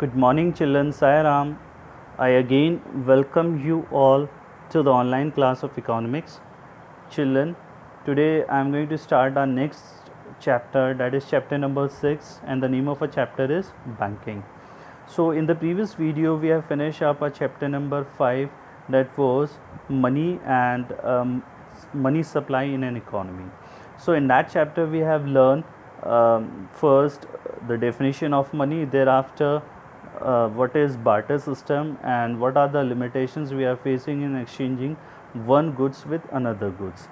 Good morning, children. Sai Ram. I again welcome you all to the online class of economics. Children, today I am going to start our next chapter, that is chapter number 6, and the name of our chapter is banking. So, in the previous video, we have finished up our chapter number 5, that was money and money supply in an economy. So, in that chapter, we have learned first the definition of money, thereafter what is barter system and what are the limitations we are facing in exchanging one goods with another goods.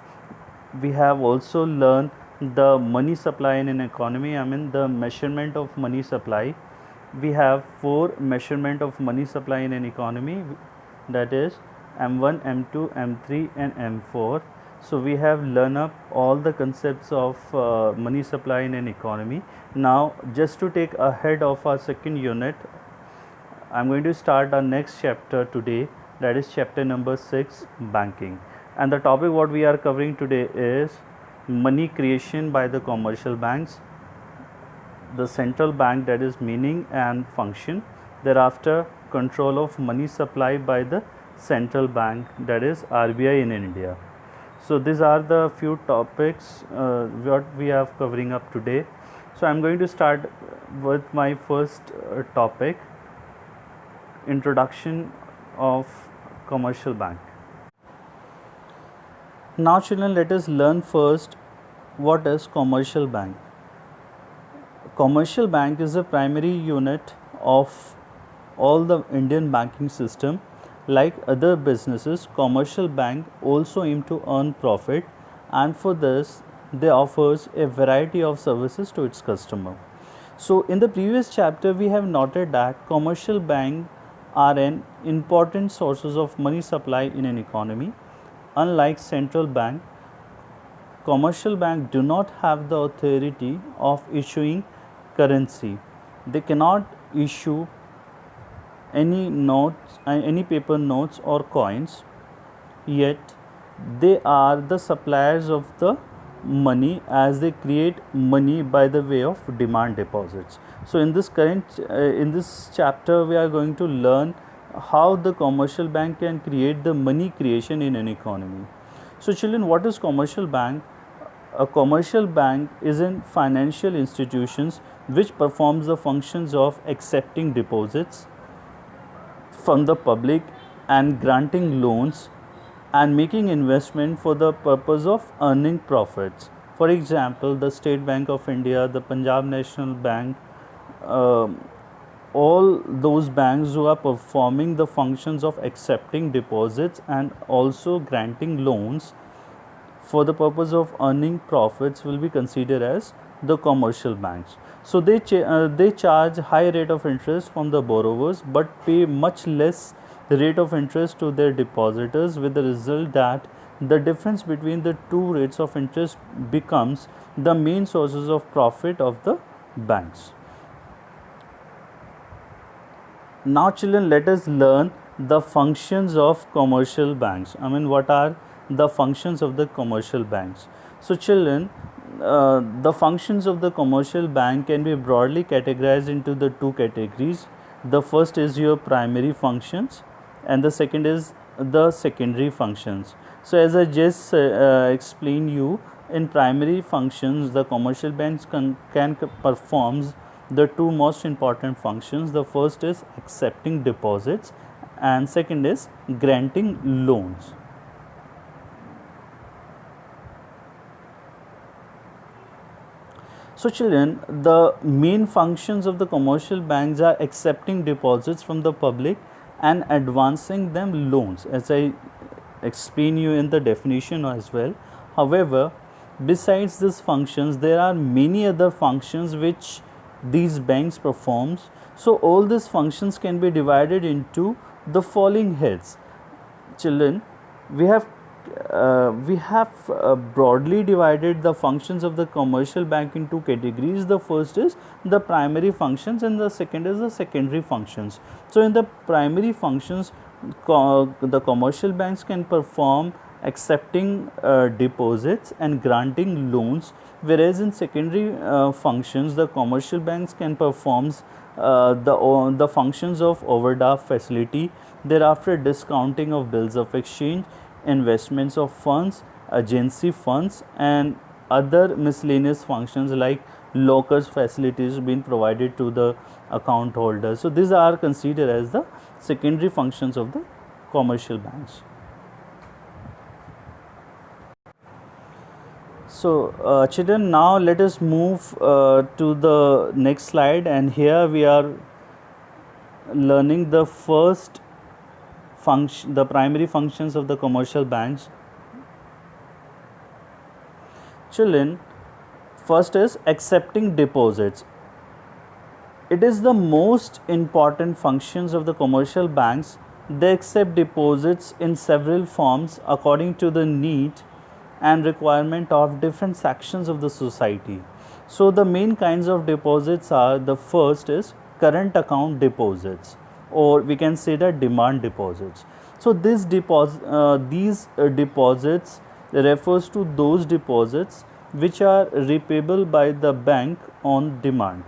We have also learned the money supply in an economy, the measurement of money supply. We have 4 measurement of money supply in an economy, that is M1, M2, M3 and M4. So we have learned up all the concepts of money supply in an economy. Now just to take ahead of our second unit, I am going to start our next chapter today, that is chapter number 6, banking. And the topic what we are covering today is money creation by the commercial banks, the central bank, that is meaning and function, thereafter control of money supply by the central bank, that is RBI in India. So these are the few topics what we are covering up today. So I am going to start with my first topic, introduction of commercial bank. Now children, let us learn first what is commercial bank. Commercial bank is the primary unit of all the Indian banking system. Like other businesses, commercial bank also aim to earn profit, and for this they offers a variety of services to its customer. So in the previous chapter we have noted that commercial bank are an important sources of money supply in an economy. Unlike central bank, commercial bank do not have the authority of issuing currency. They cannot issue any notes, any paper notes or coins, yet they are the suppliers of the money, as they create money by the way of demand deposits. So in this chapter we are going to learn how the commercial bank can create the money creation in an economy. So children, what is commercial bank? A commercial bank is a financial institutions which performs the functions of accepting deposits from the public and granting loans and making investment for the purpose of earning profits. For example, the State Bank of India, the Punjab National Bank, all those banks who are performing the functions of accepting deposits and also granting loans for the purpose of earning profits will be considered as the commercial banks. So they charge high rate of interest from the borrowers but pay much less rate of interest to their depositors, with the result that the difference between the two rates of interest becomes the main sources of profit of the banks. Now children, let us learn the functions of commercial banks. What are the functions of the commercial banks? So children, the functions of the commercial bank can be broadly categorized into the two categories. The first is your primary functions and the second is the secondary functions. So as I just explained you, in primary functions the commercial banks can perform the two most important functions. The first is accepting deposits and second is granting loans. So children, the main functions of the commercial banks are accepting deposits from the public and advancing them loans, as I explain you in the definition as well. However, besides these functions, there are many other functions which these banks performs. So all these functions can be divided into the following heads. Children, we have broadly divided the functions of the commercial bank in two categories. The first is the primary functions and the second is the secondary functions. So in the primary functions, the commercial banks can perform accepting deposits and granting loans, whereas in secondary functions the commercial banks can perform the functions of overdraft facility, thereafter discounting of bills of exchange, investments of funds, agency funds, and other miscellaneous functions like lockers facilities being provided to the account holders. So these are considered as the secondary functions of the commercial banks. So children, now let us move to the next slide, and here we are learning the first function, the primary functions of the commercial banks. Children, first is accepting deposits. It is the most important functions of the commercial banks. They accept deposits in several forms according to the need and requirement of different sections of the society. So the main kinds of deposits are, the first is current account deposits, or we can say that demand deposits. So these deposits refers to those deposits which are repayable by the bank on demand.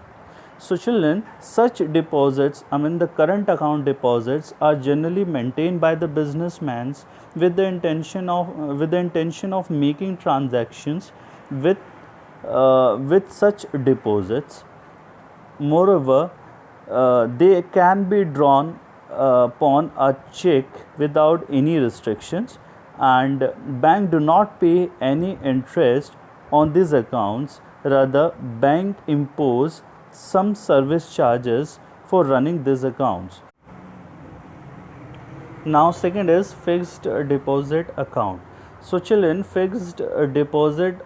So children, such deposits, the current account deposits are generally maintained by the businessmen with the intention of making transactions with such deposits. Moreover, they can be drawn upon a check without any restrictions, and bank do not pay any interest on these accounts. Rather, bank impose some service charges for running these accounts. Now second is fixed deposit account. So children, fixed deposit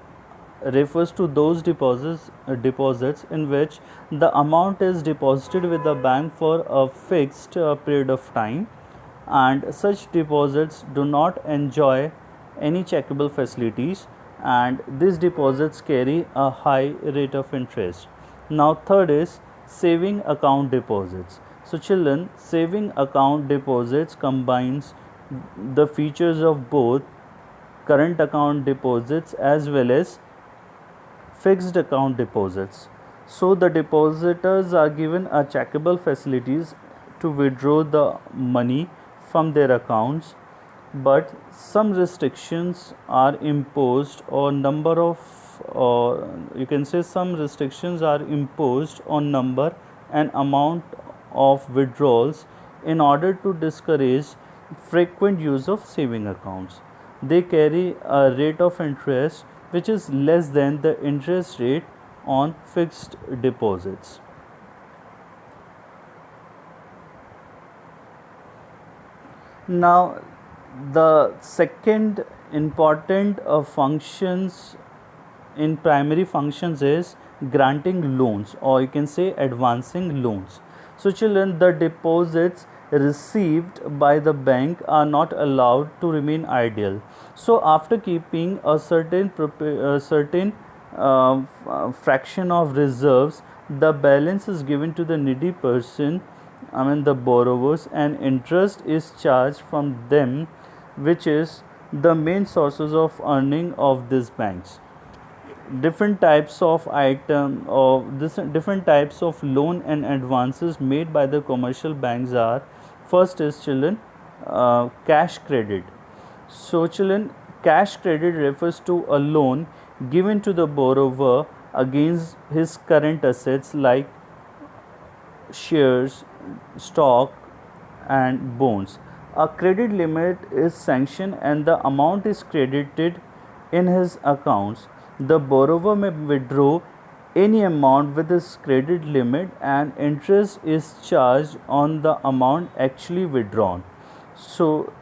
refers to those deposits in which the amount is deposited with the bank for a fixed period of time, and such deposits do not enjoy any checkable facilities, and these deposits carry a high rate of interest. Now third is saving account deposits. So children, saving account deposits combines the features of both current account deposits as well as fixed account deposits. So the depositors are given a checkable facilities to withdraw the money from their accounts, but some restrictions are imposed on number of, or you can say some restrictions are imposed on number and amount of withdrawals in order to discourage frequent use of saving accounts. They carry a rate of interest which is less than the interest rate on fixed deposits. Now the second important functions in primary functions is granting loans, or you can say advancing loans. So children, the deposits received by the bank are not allowed to remain idle. So after keeping a certain fraction of reserves, the balance is given to the needy person, the borrowers, and interest is charged from them, which is the main sources of earning of these banks. Different types of different types of loan and advances made by the commercial banks are, first is children, cash credit. So children, cash credit refers to a loan given to the borrower against his current assets like shares, stock, and bonds. A credit limit is sanctioned and the amount is credited in his accounts. The borrower may withdraw any amount with this credit limit, and interest is charged on the amount actually withdrawn. So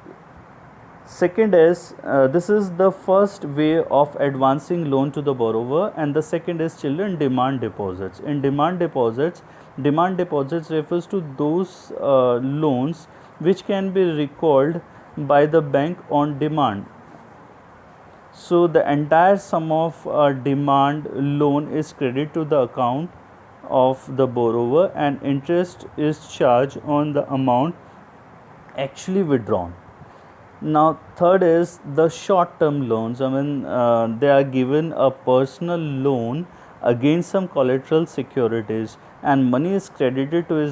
second is this is the first way of advancing loan to the borrower, and the second is children, demand deposits. In demand deposits refers to those loans which can be recalled by the bank on demand. So the entire sum of demand loan is credited to the account of the borrower, and interest is charged on the amount actually withdrawn. Now, third is the short-term loans. I mean, they are given a personal loan against some collateral securities, and money is credited to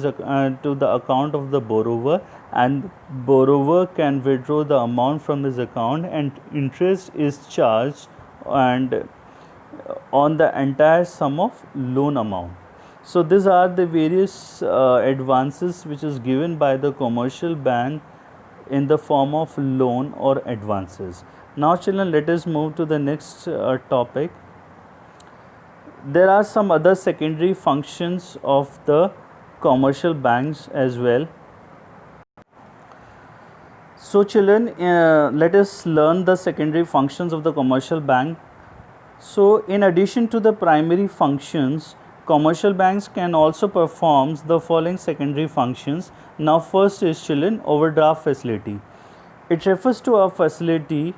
to the account of the borrower, and borrower can withdraw the amount from his account, and interest is charged and on the entire sum of loan amount. So these are the various advances which is given by the commercial bank in the form of loan or advances. Now children, let us move to the next topic. There are some other secondary functions of the commercial banks as well. So children, let us learn the secondary functions of the commercial bank. So in addition to the primary functions, commercial banks can also perform the following secondary functions. Now first is children, overdraft facility. It refers to a facility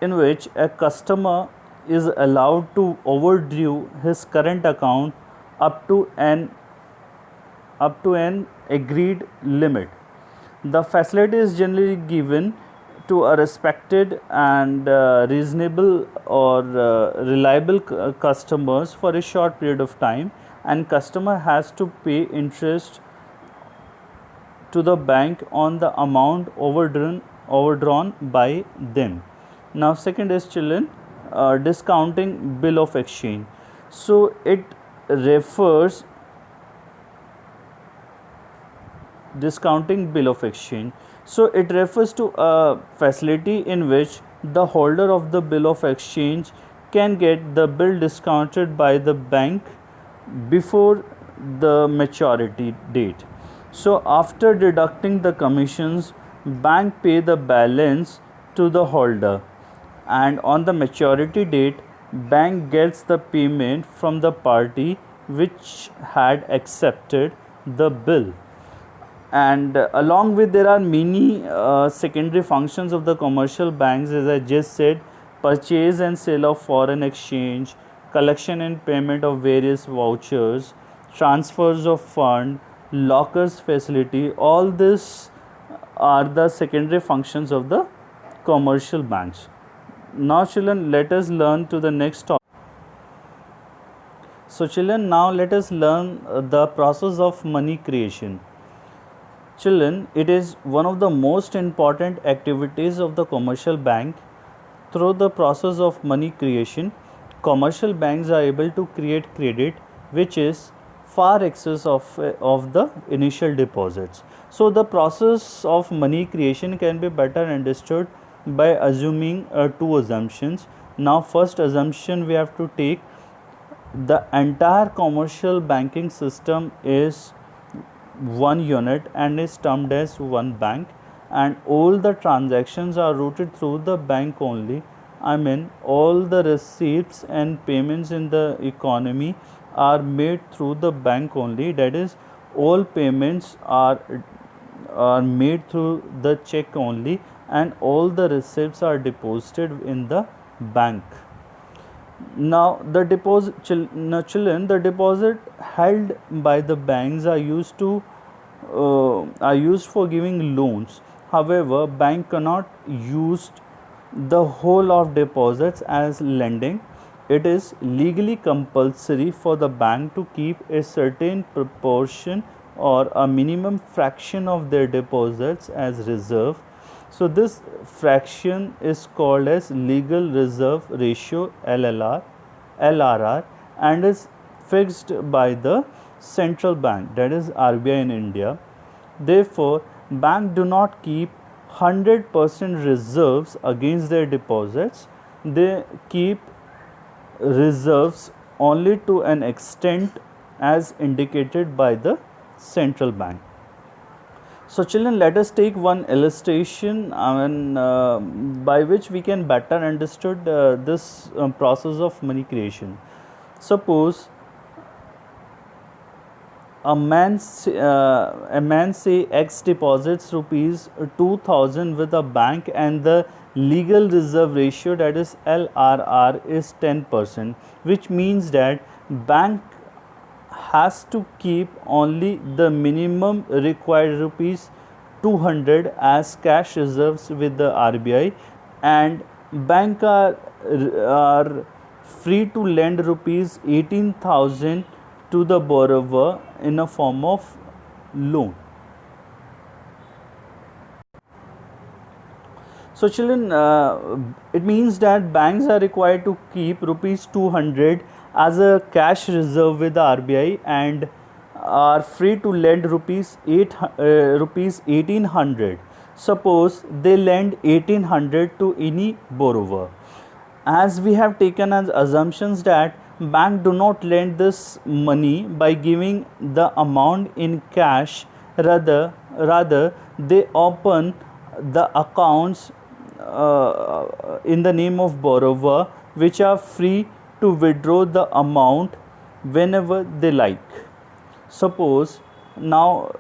in which a customer is allowed to overdraw his current account up to an agreed limit. The facility is generally given to a respected and reasonable or reliable customers for a short period of time, and customer has to pay interest to the bank on the amount overdrawn by them. Now second is children, discounting bill of exchange. So it refers discounting bill of exchange. So it refers to a facility in which the holder of the bill of exchange can get the bill discounted by the bank before the maturity date. So after deducting the commissions, bank pay the balance to the holder, and on the maturity date, bank gets the payment from the party which had accepted the bill. And along with, there are many secondary functions of the commercial banks, as I just said: purchase and sale of foreign exchange, collection and payment of various vouchers, transfers of fund, lockers facility. All this are the secondary functions of the commercial banks. Now children, let us learn to the next topic. So children, now let us learn the process of money creation. Children, it is one of the most important activities of the commercial bank. Through the process of money creation, commercial banks are able to create credit which is far excess of the initial deposits. So the process of money creation can be better understood by assuming two assumptions. Now first assumption we have to take: the entire commercial banking system is one unit and is termed as one bank, and all the transactions are routed through the bank only. I mean, all the receipts and payments in the economy are made through the bank only. That is, all payments are made through the check only, and all the receipts are deposited in the bank. Now the children, the deposit held by the banks are used for giving loans. However, bank cannot use the whole of deposits as lending. It is legally compulsory for the bank to keep a certain proportion or a minimum fraction of their deposits as reserve. So this fraction is called as legal reserve ratio, LRR, and is fixed by the central bank, that is RBI in India. Therefore, banks do not keep 100% reserves against their deposits. They keep reserves only to an extent as indicated by the central bank. So children, let us take one illustration by which we can better understood this process of money creation. Suppose a man say X deposits rupees 2000 with a bank, and the legal reserve ratio, that is LRR, is 10%, which means that bank has to keep only the minimum required rupees 200 as cash reserves with the RBI, and bank are free to lend rupees 18,000 to the borrower in a form of loan. So children, it means that banks are required to keep rupees 200 as a cash reserve with the RBI and are free to lend rupees 1800. Suppose they lend 1800 to any borrower. As we have taken as assumptions that bank do not lend this money by giving the amount in cash, rather they open the accounts in the name of borrower, which are free to withdraw the amount whenever they like. Suppose now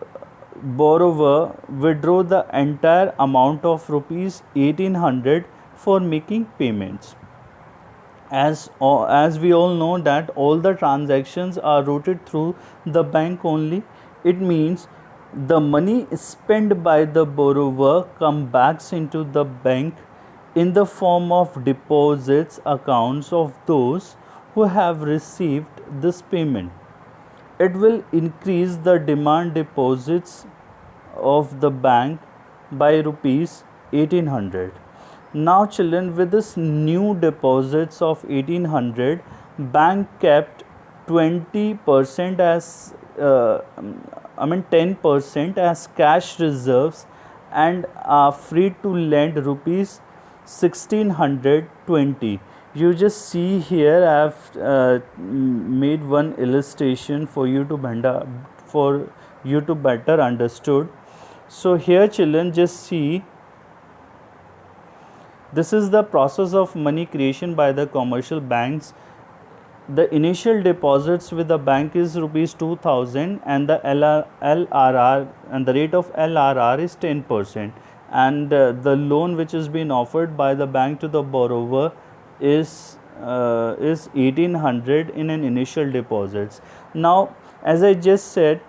borrower withdraw the entire amount of rupees 1800 for making payments. As we all know that all the transactions are routed through the bank only, it means the money spent by the borrower come back into the bank in the form of deposits accounts of those who have received this payment. It will increase the demand deposits of the bank by rupees 1800. Now children, with this new deposits of 1800, bank kept 20% as 10% as cash reserves and are free to lend rupees 1620. You just see here I have made one illustration for you to better understood. So here children, just see, this is the process of money creation by the commercial banks. The initial deposits with the bank is rupees 2000 and the LRR and the rate of LRR is 10%, and the loan which is being offered by the bank to the borrower is 1800 in an initial deposits. Now as I just said,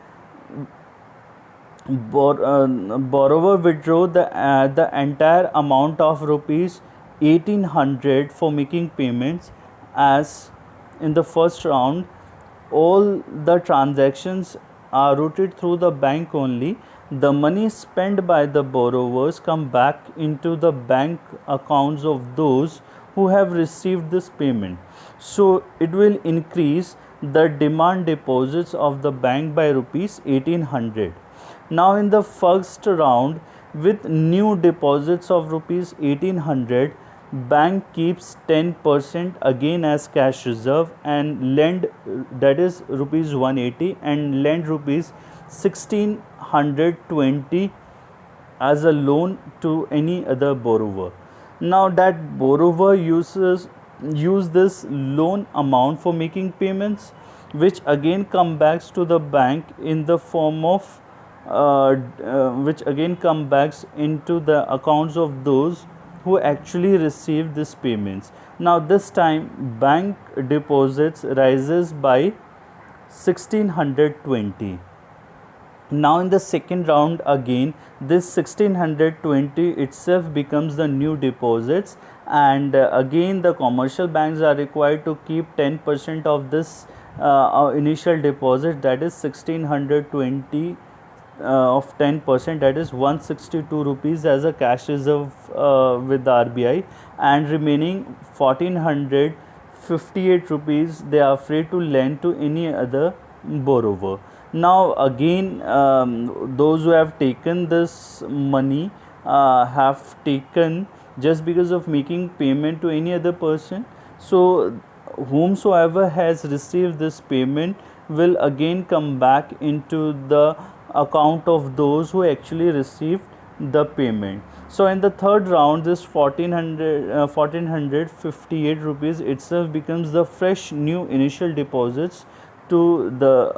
borrower withdraw the entire amount of rupees 1800 for making payments. As in the first round, all the transactions are routed through the bank only. The money spent by the borrowers come back into the bank accounts of those who have received this payment. So it will increase the demand deposits of the bank by rupees 1800. Now in the first round, with new deposits of rupees 1800, bank keeps 10% again as cash reserve and lend, that is rupees 180, and lend rupees 1620 as a loan to any other borrower. Now that borrower use this loan amount for making payments, which again come back to the bank in the form of which again come back into the accounts of those who actually received these payments. Now this time bank deposits rises by 1620. Now in the second round again, this 1620 itself becomes the new deposits, and again the commercial banks are required to keep 10% of this initial deposit, that is 1620 of 10%, that is 162 rupees as a cash reserve with the RBI, and remaining 1458 rupees they are free to lend to any other borrower. Now again those who have taken this money have taken just because of making payment to any other person. So whomsoever has received this payment will again come back into the account of those who actually received the payment. So in the third round, this 1458 rupees itself becomes the fresh new initial deposits to the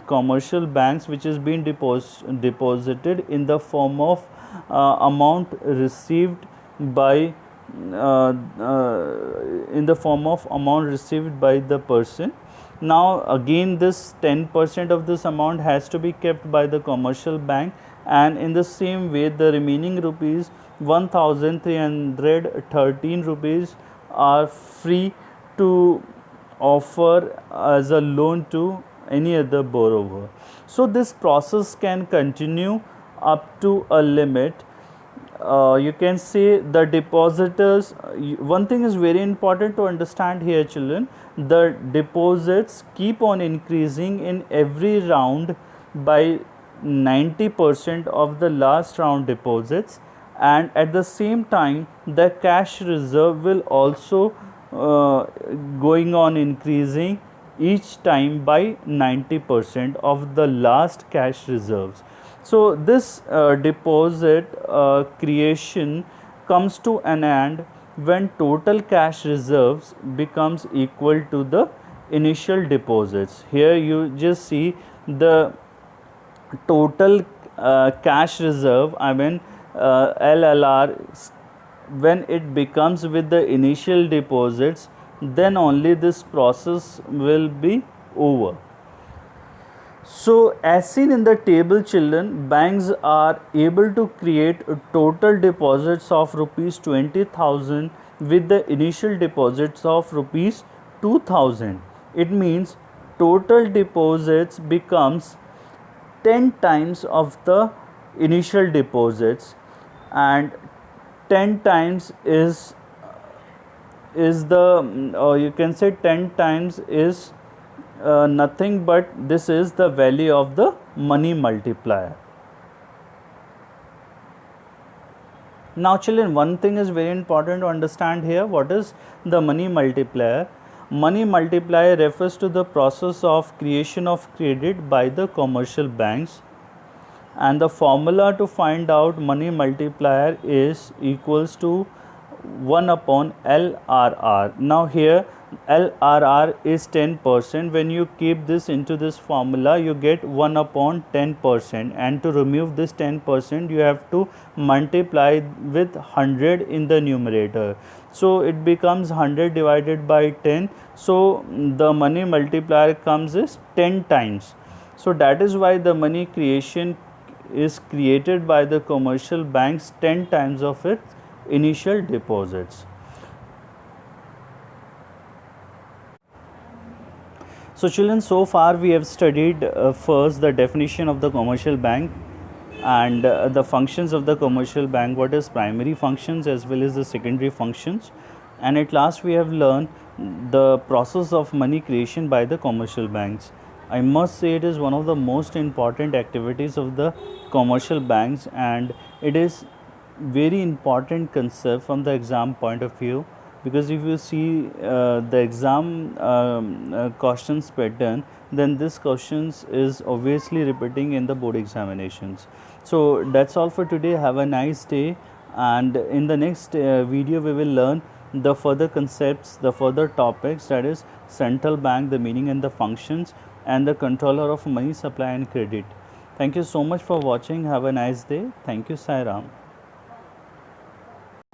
commercial banks, which is being deposited in the form of amount received by the person. Now again this 10% of this amount has to be kept by the commercial bank, and in the same way the remaining rupees 1313 rupees are free to offer as a loan to any other borrower. So this process can continue up to a limit. You can say the depositors, one thing is very important to understand here children, the deposits keep on increasing in every round by 90% of the last round deposits, and at the same time the cash reserve will also going on increasing each time by 90% of the last cash reserves. So this deposit creation comes to an end when total cash reserves becomes equal to the initial deposits. Here you just see the total cash reserve, I mean LLR, when it becomes with the initial deposits, then only this process will be over. So as seen in the table children, banks are able to create total deposits of rupees 20,000 with the initial deposits of rupees 2,000. It means total deposits becomes 10 times of the initial deposits, and 10 times is the you can say 10 times is nothing but this is the value of the money multiplier. Now children, one thing is very important to understand here. What is the money multiplier? Money multiplier refers to the process of creation of credit by the commercial banks, and the formula to find out money multiplier is equals to 1 upon LRR. Now here LRR is 10%. When you keep this into this formula, you get 1 upon 10%, and to remove this 10% you have to multiply with 100 in the numerator. So it becomes 100 divided by 10. So the money multiplier comes is 10 times. So that is why the money creation is created by the commercial banks 10 times of its initial deposits. So children, so far we have studied first the definition of the commercial bank and the functions of the commercial bank, what is primary functions as well as the secondary functions, and at last we have learned the process of money creation by the commercial banks. I must say it is one of the most important activities of the commercial banks, and it is very important concept from the exam point of view, because if you see the exam questions pattern, then this questions is obviously repeating in the board examinations. So that's all for today. Have a nice day, and in the next video we will learn the further concepts, the further topics, that is central bank, the meaning and the functions, and the controller of money supply and credit. Thank you so much for watching. Have a nice day. Thank you. Sai Ram.